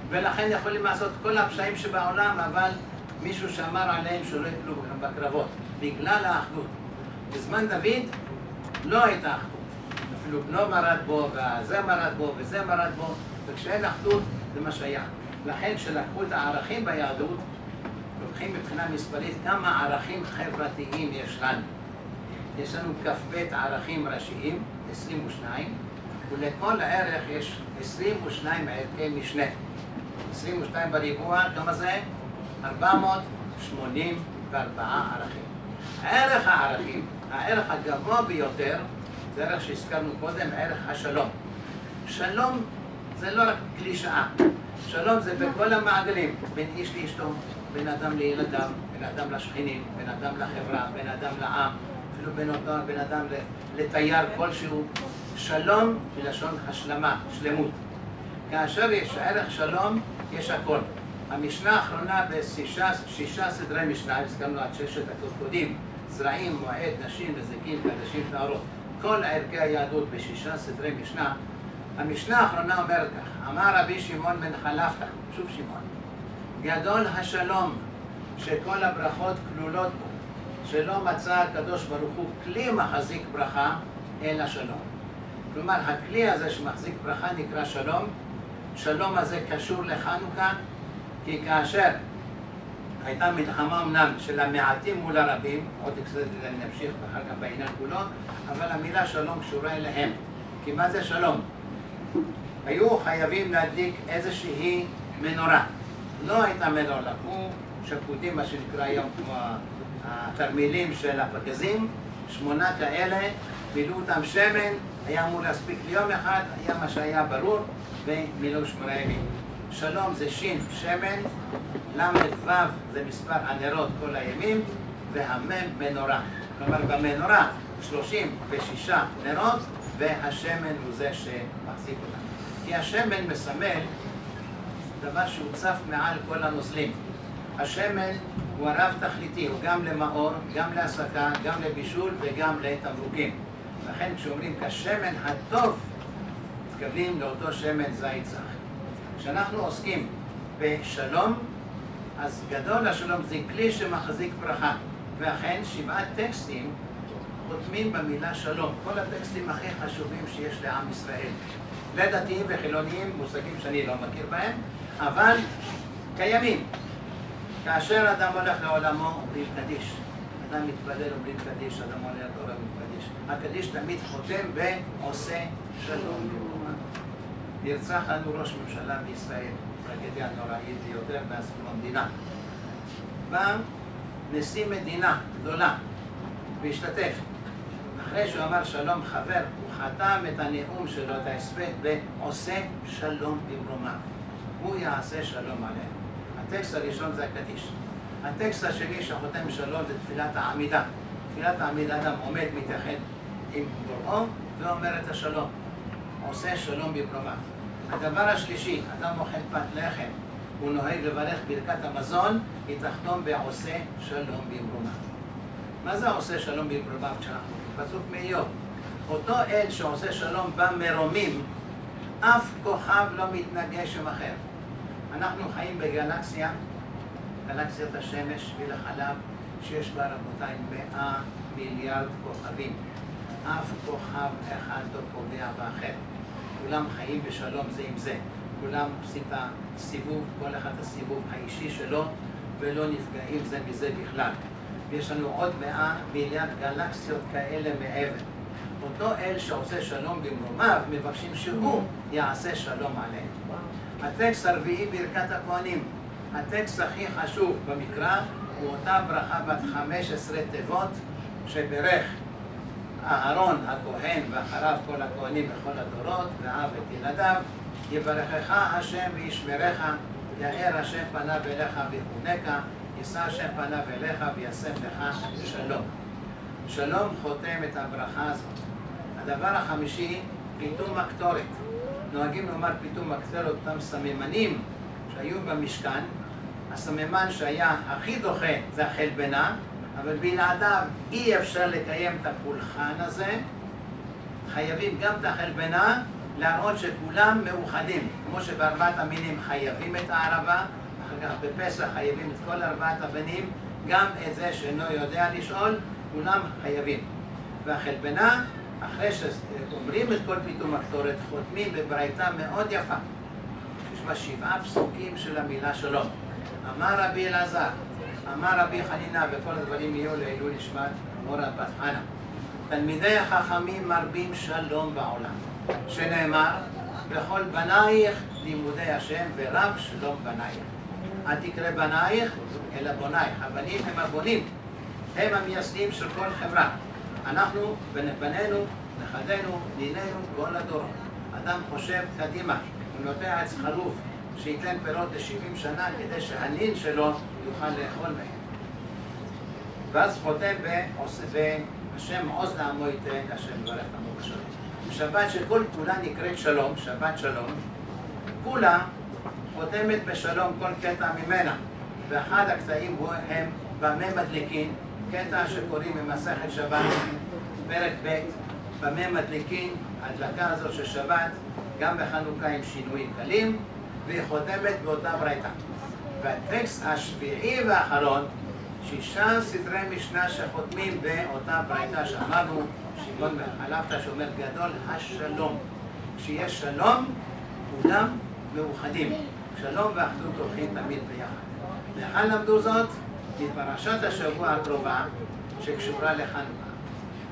ולכן יכולים לעשות כל הפשעים שבעולם, אבל מישהו שאמר עליהם שלא יפלו בקרבות, בגלל האחדות. בזמן דוד לא הייתה אחדות. אפילו בנו מרד בו, וזה מרד בו, וזה מרד בו, וכשאין אחדות זה מה שהיה. לכן כשלקחו את הערכים ביהדות, לוקחים מבחינה מספרית כמה ערכים חברתיים יש לנו. יש לנו כ"ב ערכים ראשיים, 22, ולכל ערך יש 22 ערכי משנה. 22 בריבוע, כמה זה? 484 ערכים. ערך הערכים, הערך הגבוה ביותר, זה ערך שהזכרנו קודם, ערך השלום. שלום זה לא רק קלישאה. שלום זה בכל המעגלים, בין איש לאשתו, בין אדם לילדיו, בין אדם לשכנים, בין אדם לחברה, בין אדם לעם, אפילו בין אדם לתייר כלשהו. שלום מלשון השלמה, שלמות. כאשר יש ערך שלום, יש הכל. המשנה האחרונה בשישה סדרי משנה, הזכרנו עד 6 הקודקודים, זרעים, מועד, נשים, נזיקים, קדשים, טהרות. כל ערכי היהדות בשישה סדרי משנה. המשנה האחרונה אומרת כך, אמר רבי שמעון בן חלפתא, שוב שמעון, גדול השלום שכל הברכות כלולות בו, שלא מצא הקדוש ברוך הוא כלי מחזיק ברכה אלא שלום. כלומר, הכלי הזה שמחזיק ברכה נקרא שלום. שלום הזה קשור לחנוכה, כי כאשר הייתה מלחמה אמנם של המעטים מול הרבים, עוד קצת נמשיך אחר כך בעניין כולו, אבל המילה שלום קשורה אליהם. כי מה זה שלום? היו חייבים להדליק איזושהי מנורה. לא הייתה מנורה, לקחו שקודים, מה שנקרא היום כמו התרמילים של הפגזים, 8 כאלה, מילאו אותם שמן, היה אמור להספיק ליום אחד, היה מה שהיה ברור, ומילאו 8 ימים. שלום זה שין, שמן, ל"ו זה מספר הנרות כל הימים, והמם מנורה. כלומר במנורה 36 נרות, והשמן הוא זה שמחזיק אותם. כי השמן מסמל דבר שהוא צף מעל כל הנוזלים. השמן הוא הרב תכליתי, הוא גם למאור, גם להסקה, גם לבישול וגם לתמרוקים. לכן כשאומרים כשמן הטוב, מתכוונים לאותו שמן זית זך. כשאנחנו עוסקים בשלום, אז גדול השלום זה כלי שמחזיק ברכה. ואכן 7 טקסטים חותמים במילה שלום. כל הטקסטים הכי חשובים שיש לעם ישראל. לדתיים וחילוניים, מושגים שאני לא מכיר בהם, אבל קיימים. כאשר אדם הולך לעולמו, אומרים קדיש. אדם מתפלל, אומרים קדיש, אדם עולה לתורה ומתקדיש. הקדיש תמיד חותם ועושה שלום במקומה. נרצח לנו ראש ממשלה בישראל, טרגדיה נוראית ביותר מאז קום המדינה. בא נשיא מדינה גדולה והשתתף. אחרי שהוא אמר שלום חבר, הוא חתם את הנאום שלו, את ההספד, ועושה שלום במרומיו. הוא יעשה שלום עלינו. הטקסט הראשון זה הקדיש. הטקסט השני שחותם שלום זה תפילת העמידה. תפילת העמידה אדם עומד, מתייחד עם בוראו ואומר את השלום. עושה שלום במרומיו. הדבר השלישי, אדם אוכל פת לחם, הוא נוהג לברך ברכת המזון, היא תחתום בעושה שלום במרומיו. מה זה עושה שלום במרומיו כשאנחנו? פסוק מאיוב. אותו אל שעושה שלום במרומים, אף כוכב לא מתנגש עם אחר. אנחנו חיים בגלקסיה, גלקסיית השמש שביל החלב, שיש בה רבותיי 100 מיליארד כוכבים. אף כוכב אחד לא פוגע באחר. כולם חיים בשלום זה עם זה. כולם עושים את הסיבוב, כל אחד הסיבוב האישי שלו, ולא נפגעים זה מזה בכלל. ויש לנו עוד 100 מיליארד גלקסיות כאלה מעבר. אותו אל שעושה שלום במרומיו, מבקשים שהוא יעשה שלום עלינו. הטקסט הרביעי ברכת הכהנים. הטקסט הכי חשוב במקרא הוא אותה ברכה בת 15 תיבות שברך אהרון הכהן ואחריו כל הכהנים בכל הדורות, ואב את ילדיו, יברכך השם וישמרך, יאר השם פניו אליך ויחונקה, יישא השם פניו אליך וישם לך שלום. שלום חותם את הברכה הזאת. הדבר החמישי, פיתום הקטורת. נוהגים לומר פיתום הקטורת, אותם סממנים שהיו במשכן. הסממן שהיה הכי דוחה זה החלבנה, אבל בלעדיו אי אפשר לקיים את הפולחן הזה. חייבים גם את החלבנה להראות שכולם מאוחדים, כמו שבארבעת המינים חייבים את הערבה, אחר כך בפסח חייבים את כל ארבעת הבנים, גם את זה שאינו יודע לשאול, כולם חייבים. והחלבנה, אחרי שאומרים את כל פתאום הקטורת, חותמים בברייתא מאוד יפה. יש בה 7 פסוקים של המילה שלום. אמר רבי אלעזר, אמר רבי חנינה, וכל הדברים יהיו לעילוי נשמת מורה בת חנה. תלמידי החכמים מרבים שלום בעולם, שנאמר, בכל בנייך לימודי השם ורב שלום בנייך. אל תקרא בנייך, אלא בונייך. הבנים הם הבונים, הם המייסדים של כל חברה. אנחנו, בנינו, נכדינו, נינינו, כל הדורות. אדם חושב קדימה, הוא נוטע עץ חרוב שייתן פירות ל-70 שנה כדי שהנין שלו יוכל לאכול מהם. ואז חותם השם עוז לעמו ייתן, השם מברך עמו בשלום. שבת שכל כולה נקראת שלום, שבת שלום, כולה חותמת בשלום כל קטע ממנה. ואחד הקטעים הם במה מדליקין, קטע שקוראים ממסכת שבת, פרק ב', במה מדליקין, ההדלקה הזאת של שבת, גם בחנוכה עם שינויים קלים, והיא חותמת באותה ברייתא. והטקסט השביעי והאחרון, 6 סדרי משנה שחותמים באותה ברייתא שאמרנו, שמעון חלפתא שאומר גדול השלום. כשיש שלום, כולם מאוחדים. שלום ואחדות הולכים תמיד ביחד. ואחד למדו זאת מפרשת השבוע הקרובה שקשורה לחנוכה.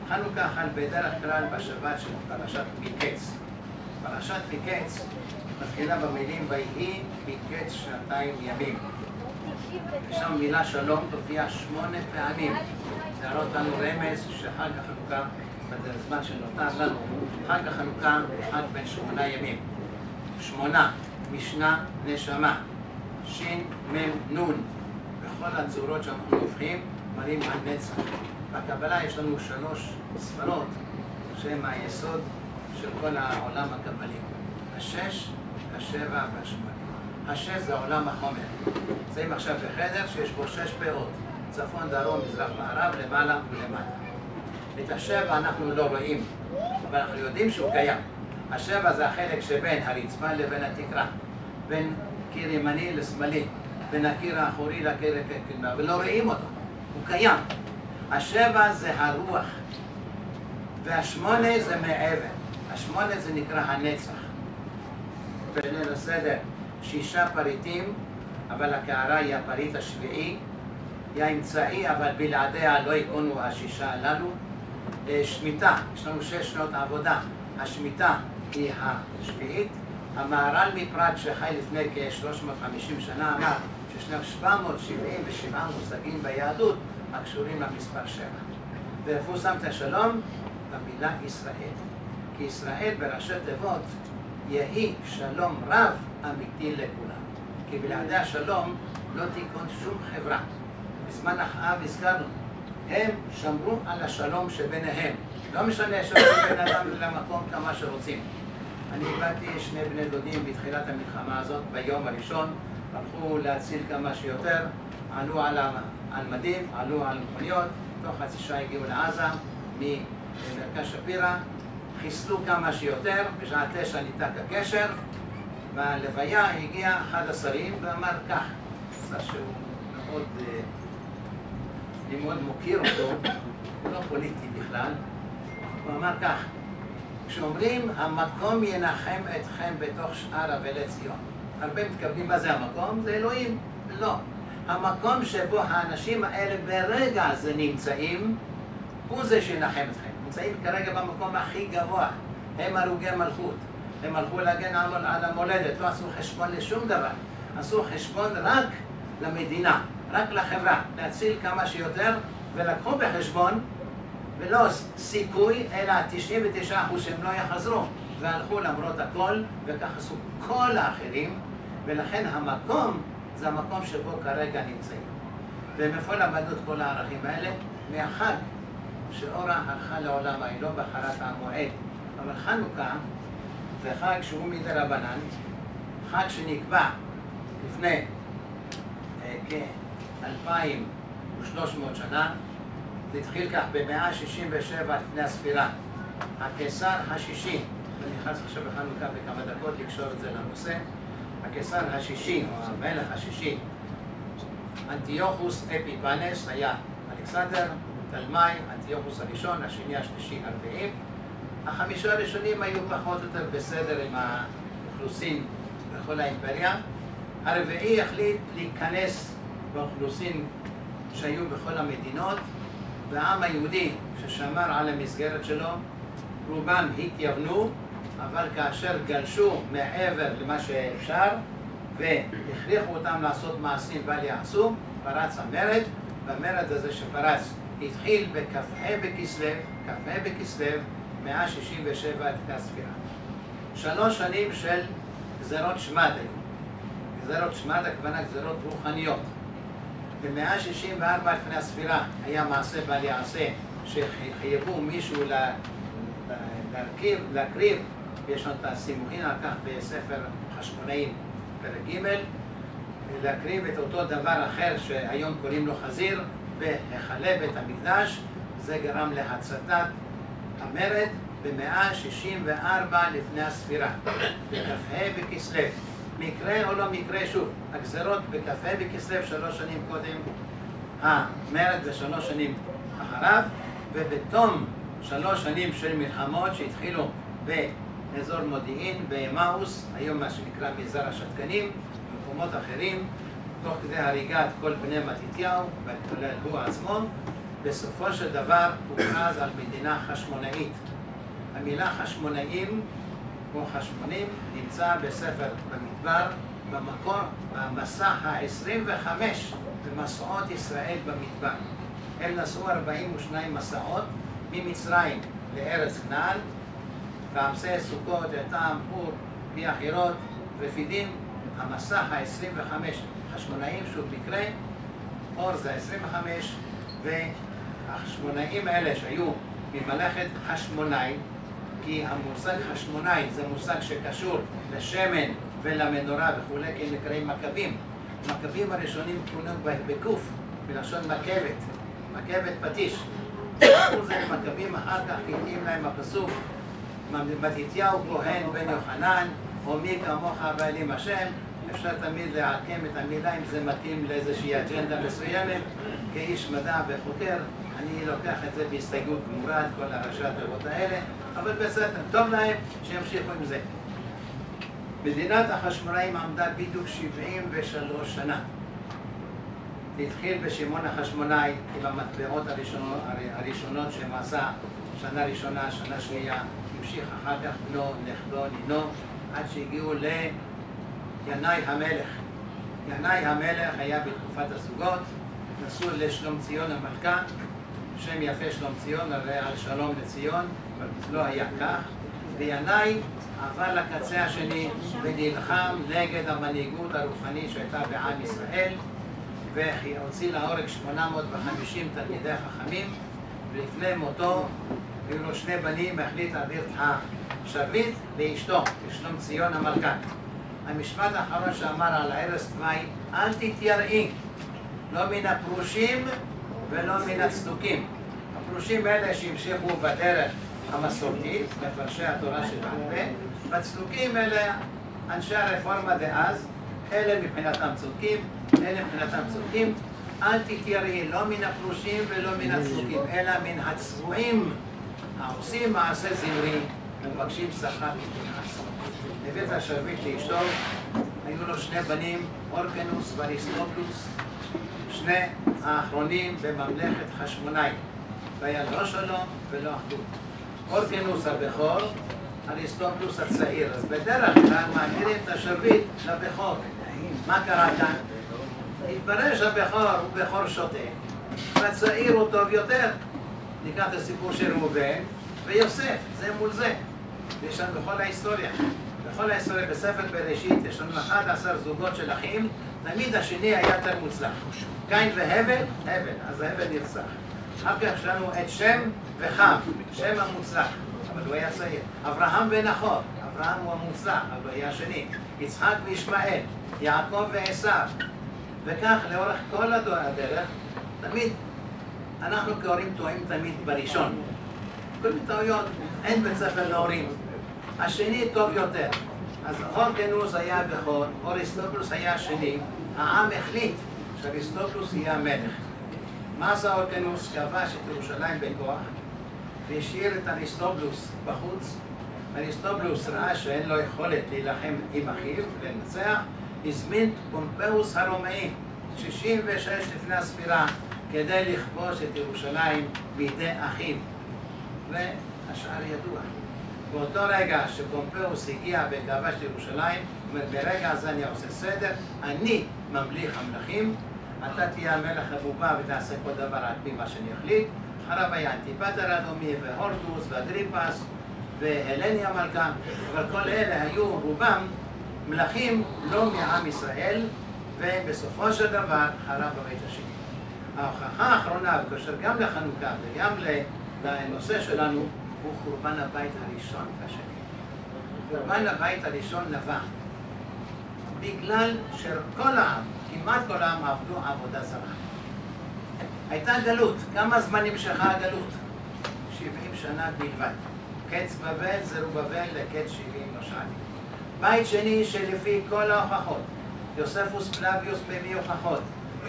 חנוכה חל בדרך כלל בשבת של פרשת מקץ. פרשת מקץ מתחילה במילים ויהי מקץ 2 ימים. ושם מילה שלום תופיע 8 פעמים. להראות לנו רמז שחג החנוכה, בזמן שנותר לנו, חג החנוכה הוא חג בין 8 ימים. 8, משנה, נשמה, שין, מם, נון. בכל הצורות שאנחנו הופכים, מראים על נצח. בקבלה יש לנו 3 ספרות שהן היסוד של כל העולם הקבלי. 6, 7 ו8. 6 זה עולם החומר. נמצאים עכשיו בחדר שיש בו 6 פאות. צפון, דרום, מזרח, מערב, למעלה ולמטה. את 7 אנחנו לא רואים, אבל אנחנו יודעים שהוא קיים. 7 זה החלק שבין הרצפה לבין התקרה, בין קיר ימני לשמאלי, בין הקיר האחורי לקיר הקדמי, ולא רואים אותו, הוא קיים. 7 זה הרוח, וה8 זה מעבר. 8 זה נקרא הנצח. בליל הסדר 6 פריטים, אבל הקערה היא הפריט השביעי, היא האמצעי, אבל בלעדיה לא יקונו 6 הללו. שמיטה, יש לנו 6 שנות עבודה. השמיטה היא השביעית. המהר"ל מפראג שחי לפני כ-350 שנה אמר שישנם 777 מושגים ביהדות הקשורים למספר 7. ואיפה הוא שם את השלום? במילה ישראל. כי ישראל בראשי תיבות יהי שלום רב אמיתי לכולם. כי בלעדי השלום לא תיכון שום חברה. בזמן אחאב הזכרנו, הם שמרו על השלום שביניהם. לא משנה שהולכים בין אדם למקום כמה שרוצים. אני איבדתי 2 בני דודים בתחילת המלחמה הזאת, ביום הראשון, הלכו להציל כמה שיותר, עלו על מדים, עלו על מכוניות, תוך חצי שעה הגיעו לעזה, ממרכז שפירא, חיסלו כמה שיותר, בשעה 9 ניתק הקשר, בלוויה הגיע אחד השרים ואמר כך, שר שהוא מאוד, אני מאוד מוקיר אותו, הוא לא פוליטי בכלל, הוא אמר כך, כשאומרים המקום ינחם אתכם בתוך שאר אבלי ציון, הרבה מתכוונים מה זה המקום? זה אלוהים. לא. המקום שבו האנשים האלה ברגע הזה נמצאים, הוא זה שינחם אתכם. נמצאים כרגע במקום הכי גבוה. הם הרוגי מלכות. הם הלכו להגן על המולדת, לא עשו חשבון לשום דבר. עשו חשבון רק למדינה, רק לחברה, להציל כמה שיותר, ולקחו בחשבון, ולא סיכוי, אלא 99% שהם לא יחזרו, והלכו למרות הכל, וכך עשו כל האחרים, ולכן המקום זה המקום שבו כרגע נמצאים. ומאיפה למדנו את כל הערכים האלה? מהחג שאורה הלכה לעולמה, היא לא בחרה את המועד, אבל חנוכה זה חג שהוא מדרבנן, חג שנקבע לפני כ-2300 שנה, זה התחיל כך במאה ה-67 לפני הספירה. הקיסר השישי, ואני נכנס עכשיו בחנוכה בכמה דקות לקשור את זה לנושא. הקיסר השישי, או המלך השישי, אנטיוכוס אפיפנס, היה אלכסנדר, תלמי, אנטיוכוס הראשון, השני, השלישי, הרביעי. החמישה הראשונים היו פחות או יותר בסדר עם האוכלוסין בכל האימפריה. הרביעי החליט להיכנס באוכלוסין שהיו בכל המדינות, והעם היהודי ששמר על המסגרת שלו, רובם התייוונו, אבל כאשר גלשו מעבר למה שאפשר והכריחו אותם לעשות מעשים בל יעשו, פרץ המרד. והמרד הזה שפרץ התחיל בכ"ה בכסלו, 167 לפני הספירה. 3 שנים של גזרות שמד היו. גזרות שמד, הכוונה גזרות רוחניות. ב-164 לפני הספירה היה מעשה בל יעשה שחייבו מישהו להקריב, יש לנו את הסימוכין על כך בספר חשמונאים פרק ג', להקריב את אותו דבר אחר שהיום קוראים לו חזיר בהיכלי בית המקדש. זה גרם להצתת המרד ב-164 לפני הספירה, בכ"ה בכסלו. מקרה או לא מקרה, שוב, הגזרות בכ"ה בכסלו 3 שנים קודם המרד ו3 שנים אחריו, ובתום 3 שנים של מלחמות שהתחילו באזור מודיעין, באמאוס, היום מה שנקרא מזר השתקנים, במקומות אחרים, תוך כדי הריגת כל בני מתתיהו, וכולל הוא עצמו, בסופו של דבר הוכרז על מדינה חשמונאית. המילה חשמונאים או חשמונים נמצא בספר במדבר, במקור, במסע ה-25 במסעות ישראל במדבר. הם נסעו 42 מסעות ממצרים לארץ כנען, ועמסי סוכות, יתם, פור, פי החירות, רפידים. המסע ה-25 חשמונאים, שוב מקרה, אור זה 25, והחשמונאים האלה שהיו ממלכת חשמונאי, כי המושג חשמונאי זה מושג שקשור לשמן ולמנורה וכו', כי הם נקראים מכבים. מכבים הראשונים כונו בקוף, בלשון מכבת, מכבת פטיש. זה מכבים, אחר כך התאים להם הפסוק, מתתיהו כהן בן יוחנן, או מי כמוך בעלים השם. אפשר תמיד לעקם את המילה אם זה מתאים לאיזושהי אג'נדה מסוימת. כאיש מדע וחוקר, אני לוקח את זה בהסתייגות גמורה, את כל הראשי התיבות האלה, אבל בסדר, טוב להם שימשיכו עם זה. מדינת החשמונאים עמדה בדיוק 73 שנה. זה התחיל בשמעון החשמונאי עם המטבעות הראשונות שהם עשה, שנה ראשונה, שנה שנייה, המשיך אחר כך בנו, נכדו, נינו, עד שהגיעו לינאי המלך. ינאי המלך היה בתקופת הזוגות, נסעו לשלום ציון המלכה, שם יפה שלום ציון, הרי על שלום לציון, אבל לא היה כך, וינאי עבר לקצה השני ונלחם נגד המנהיגות הרוחנית שהייתה בעם ישראל, והוציא להורג 850 תלמידי חכמים, ולפני מותו היו לו 2 בנים, החליט להעביר את השרביט לאשתו, לשלום ציון המלכה. המשפט האחרון שאמר על ערש דווי, אל תתייראי, לא מן הפרושים ולא מן הצדוקים. הפרושים אלה שהמשיכו בדרך המסורתית, מפרשי התורה של בעל פה, והצדוקים אלה אנשי הרפורמה דאז, אלה מבחינתם צודקים, אלה מבחינתם צודקים. אל תתייראי, לא מן הפרושים ולא מן הצדוקים, אלא מן הצבועים העושים מעשה זמרי ומבקשים שכר מפנחס. הביא את השרביט לאשתו, היו לו 2 בנים, אורקנוס ואריסטובולוס, 2 האחרונים בממלכת חשמונאי. והיה לא שלום ולא אחדות. אורקנוס הבכור, אריסטובולוס הצעיר. אז בדרך כלל מעבירים את השרביט לבכור. מה קרה כאן? התברר שהבכור הוא בכור שוטה, והצעיר הוא טוב יותר. ניקח את הסיפור של ראובן ויוסף, זה מול זה. ויש לנו בכל ההיסטוריה. בכל ההיסטוריה בספר בראשית יש לנו 11 זוגות של אחים, תמיד השני היה יותר מוצלח. קין והבל, הבל, אז ההבל נרצח. אחר כך יש לנו את שם וחם, שם המוצלח, אבל הוא היה צעיר. אברהם ונחור, אברהם הוא המוצלח, אבל הוא היה השני. יצחק וישמעאל, יעקב ועשיו. וכך לאורך כל הדרך, תמיד, אנחנו כהורים טועים תמיד בראשון. כל מיני טעויות, אין בית ספר להורים. השני טוב יותר. אז הורקנוס היה הבכור, אריסטובולוס היה השני. העם החליט שאריסטובולוס יהיה המלך. מה עשה הורקנוס? כבש את ירושלים בכוח והשאיר את אריסטובולוס בחוץ. אריסטובולוס ראה שאין לו יכולת להילחם עם אחיו ולנצח, הזמין פומפאוס הרומאי 66 לפני הספירה כדי לכבוש את ירושלים בידי אחיו, והשאר ידוע. באותו רגע שפומפאוס הגיע וכבש את ירושלים, הוא אומר, ברגע הזה אני עושה סדר, אני ממליך המלכים, אתה תהיה המלך הבובה ותעשה כל דבר על פי מה שאני אחליט. אחריו היה אנטיפטר אדומי והורדוס ואגריפס והלני המלכה, אבל כל אלה היו רובם מלכים לא מעם ישראל, ובסופו של דבר חרב הבית השני. ההוכחה האחרונה, וקושר גם לחנוכה וגם לנושא שלנו, הוא חורבן הבית הראשון והשני. חורבן הבית הראשון נבע בגלל שכל העם, כמעט כל העם, עבדו עבודה זרה. הייתה גלות. כמה זמן נמשכה הגלות? 70 שנה בלבד. קץ בבל, זרובבל לקץ 70 נושעני. בית שני שלפי כל ההוכחות, יוספוס פלביוס מביא הוכחות,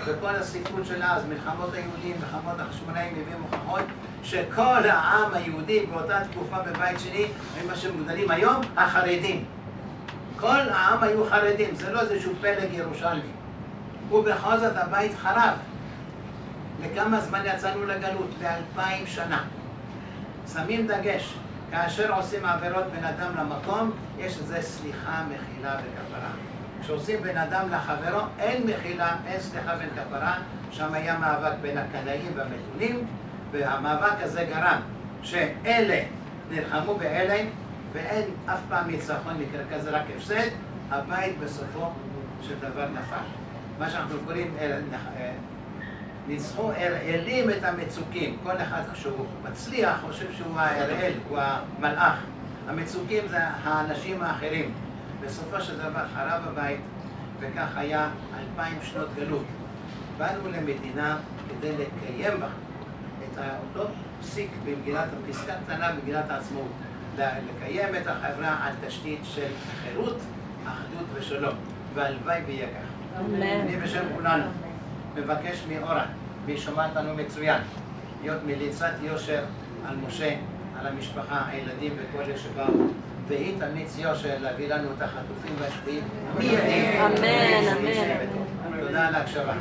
וכל הספרות של אז, מלחמות היהודים, מלחמות החשמונאים מביאים הוכחות, שכל העם היהודי באותה תקופה בבית שני, הם מה שמוגדרים היום, החרדים. כל העם היו חרדים, זה לא איזשהו פלג ירושלמי. ובכל זאת הבית חרב. לכמה זמן יצאנו לגלות? ל2000 שנה. שמים דגש. כאשר עושים עבירות בין אדם למקום, יש לזה סליחה, מחילה וכפרה. כשעושים בין אדם לחברו, אין מחילה, אין סליחה בין כפרה. שם היה מאבק בין הקנאים והמתונים, והמאבק הזה גרם שאלה נלחמו באלה, ואין אף פעם ניצחון מקרה כזה, רק הפסד. הבית בסופו של דבר נפל. מה שאנחנו קוראים, ניצחו, הראלים את המצוקים. כל אחד כשהוא מצליח חושב שהוא ההראל, הוא המלאך. המצוקים זה האנשים האחרים. בסופו של דבר חרב הבית, וכך היה 2000 שנות גלות. באנו למדינה כדי לקיים בה את אותו פסיק במגילת, פסקה קטנה במגילת העצמאות. לקיים את החברה על תשתית של חירות, אחדות ושלום. והלוואי ויהיה כך. אני בשם כולנו מבקש מאורה, והיא שומעת לנו מצוין, להיות מליצת יושר על משה, על המשפחה, הילדים וכל אלה שבאו, והיא תמליץ יושר להביא לנו את החטופים והשבויים. אמן, אמן. תודה על ההקשבה.